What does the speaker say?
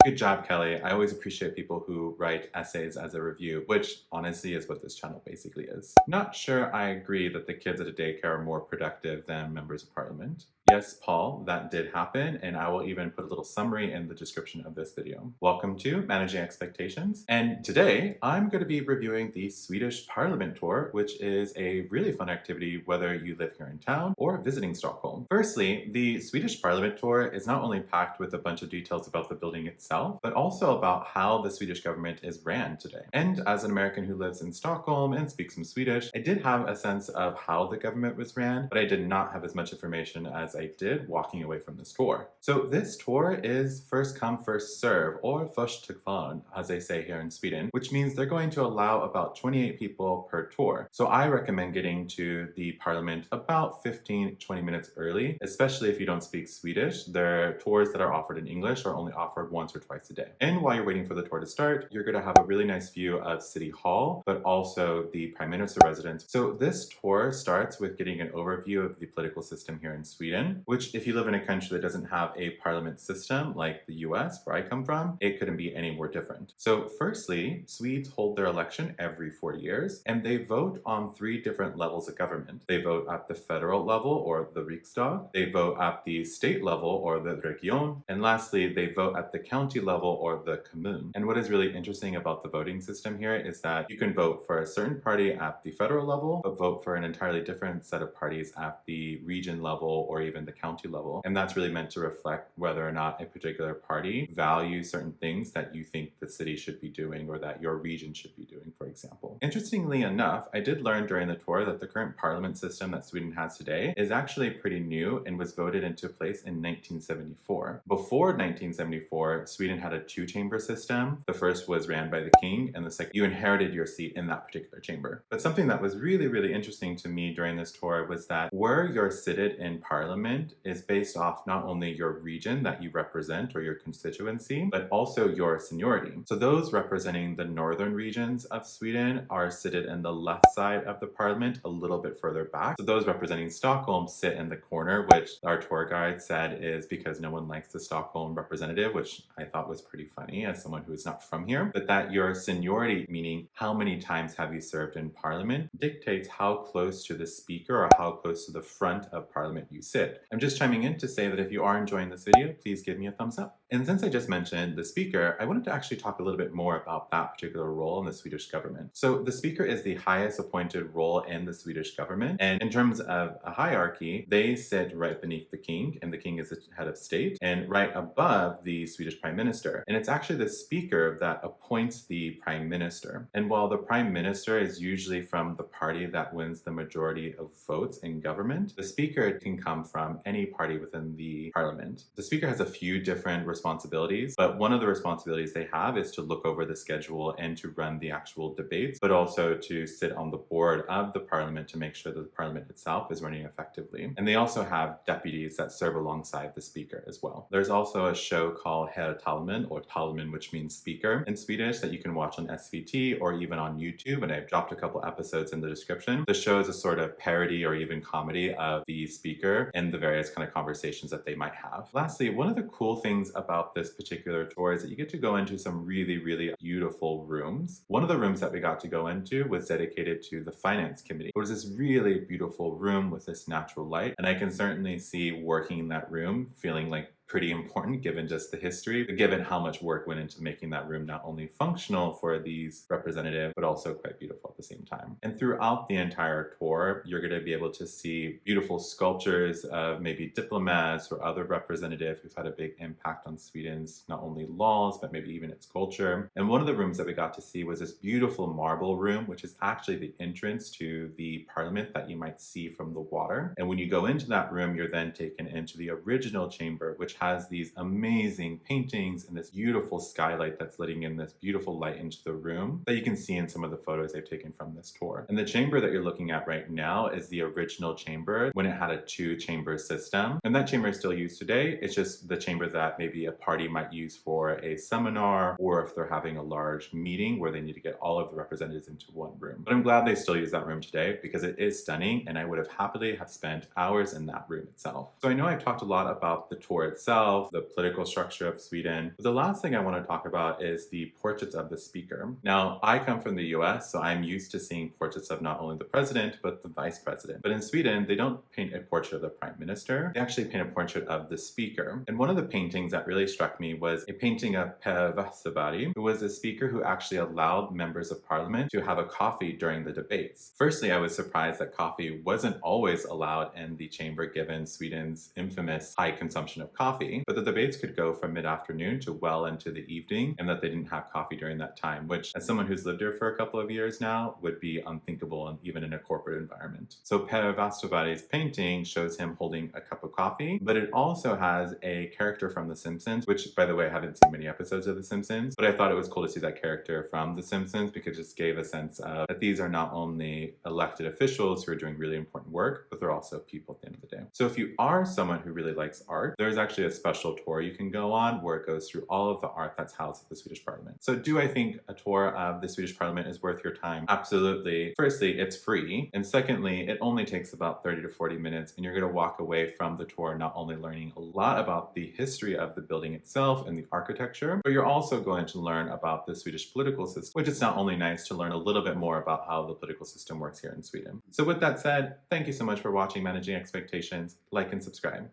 Good job, Kelly. I always appreciate people who write essays as a review, which honestly is what this channel basically is. Not sure I agree that the kids at a daycare are more productive than members of parliament. Yes, Paul, that did happen, and I will even put a little summary in the description of this video. Welcome to Managing Expectations, and today I'm going to be reviewing the Swedish Parliament tour, which is a really fun activity whether you live here in town or visiting Stockholm. Firstly, the Swedish Parliament tour is not only packed with a bunch of details about the building itself, but also about how the Swedish government is ran today. And as an American who lives in Stockholm and speaks some Swedish, I did have a sense of how the government was ran, but I did not have as much information as I did walking away from this tour. So this tour is first come, first serve, or först, kvarn, as they say here in Sweden, which means they're going to allow about 28 people per tour. So I recommend getting to the parliament about 15-20 minutes early, especially if you don't speak Swedish. Their tours that are offered in English are only offered once or twice a day. And while you're waiting for the tour to start, you're going to have a really nice view of City Hall, but also the Prime Minister residence. So this tour starts with getting an overview of the political system here in Sweden, which if you live in a country that doesn't have a parliament system like the US, where I come from, it couldn't be any more different. So firstly, Swedes hold their election every 4 years, and they vote on 3 different levels of government. They vote at the federal level, or the riksdag, they vote at the state level, or the region, and lastly, they vote at the county level, or the kommun. And what is really interesting about the voting system here is that you can vote for a certain party at the federal level, but vote for an entirely different set of parties at the region level or even the county level. And that's really meant to reflect whether or not a particular party values certain things that you think the city should be doing or that your region should be doing, for example. Interestingly enough, I did learn during the tour that the current parliament system that Sweden has today is actually pretty new and was voted into place in 1974. Before 1974, Sweden had a 2-chamber system. The first was ran by the king, and the second, you inherited your seat in that particular chamber. But something that was really, really interesting to me during this tour was that where you're seated in parliament is based off not only your region that you represent or your constituency, but also your seniority. So those representing the northern regions of Sweden are seated in the left side of the parliament, a little bit further back. So those representing Stockholm sit in the corner, which our tour guide said is because no one likes the Stockholm representative, which I thought was pretty funny as someone who is not from here, but that your seniority, meaning how many times have you served in parliament, dictates how close to the speaker or how close to the front of parliament you sit. I'm just chiming in to say that if you are enjoying this video, please give me a thumbs up. And since I just mentioned the speaker, I wanted to actually talk a little bit more about that particular role in the Swedish government. So the speaker is the highest appointed role in the Swedish government. And in terms of a hierarchy, they sit right beneath the king, and the king is the head of state, and right above the Swedish prime minister. And it's actually the speaker that appoints the prime minister. And while the prime minister is usually from the party that wins the majority of votes in government, the speaker can come from any party within the parliament. The speaker has a few different responsibilities, but one of the responsibilities they have is to look over the schedule and to run the actual debates, but also to sit on the board of the parliament to make sure that the parliament itself is running effectively. And they also have deputies that serve alongside the speaker as well. There's also a show called Herr Talman, or Talman, which means speaker in Swedish, that you can watch on SVT or even on YouTube, and I've dropped a couple episodes in the description. The show is a sort of parody or even comedy of the speaker and the various kind of conversations that they might have. Lastly, one of the cool things about this particular tour is that you get to go into some really, really beautiful rooms. One of the rooms that we got to go into was dedicated to the finance committee. It was this really beautiful room with this natural light, and I can certainly see working in that room feeling like pretty important given just the history, but given how much work went into making that room not only functional for these representatives, but also quite beautiful at the same time. And throughout the entire tour, you're going to be able to see beautiful sculptures of maybe diplomats or other representatives who've had a big impact on Sweden's not only laws, but maybe even its culture. And one of the rooms that we got to see was this beautiful marble room, which is actually the entrance to the parliament that you might see from the water. And when you go into that room, you're then taken into the original chamber, which has these amazing paintings and this beautiful skylight that's letting in this beautiful light into the room that you can see in some of the photos I've taken from this tour. And the chamber that you're looking at right now is the original chamber when it had a 2-chamber system. And that chamber is still used today. It's just the chamber that maybe a party might use for a seminar, or if they're having a large meeting where they need to get all of the representatives into one room. But I'm glad they still use that room today because it is stunning, and I would have happily have spent hours in that room itself. So I know I've talked a lot about the tour itself, itself, the political structure of Sweden. But the last thing I want to talk about is the portraits of the speaker. Now, I come from the US, so I'm used to seeing portraits of not only the president, but the vice president. But in Sweden, they don't paint a portrait of the prime minister. They actually paint a portrait of the speaker. And one of the paintings that really struck me was a painting of Per Westerberg, who was a speaker who actually allowed members of parliament to have a coffee during the debates. Firstly, I was surprised that coffee wasn't always allowed in the chamber given Sweden's infamous high consumption of coffee, but the debates could go from mid-afternoon to well into the evening, and that they didn't have coffee during that time, which as someone who's lived here for a couple of years now would be unthinkable and even in a corporate environment. So Per Westerberg's painting shows him holding a cup of coffee, but it also has a character from The Simpsons, which by the way, I haven't seen many episodes of The Simpsons, but I thought it was cool to see that character from The Simpsons because it just gave a sense of that these are not only elected officials who are doing really important work, but they're also people at the end of the day. So if you are someone who really likes art, there's actually a special tour you can go on where it goes through all of the art that's housed at the Swedish Parliament. So do I think a tour of the Swedish Parliament is worth your time? Absolutely. Firstly, it's free. And secondly, it only takes about 30 to 40 minutes and you're going to walk away from the tour not only learning a lot about the history of the building itself and the architecture, but you're also going to learn about the Swedish political system, which is not only nice to learn a little bit more about how the political system works here in Sweden. So with that said, thank you so much for watching Managing Expectations. Like and subscribe.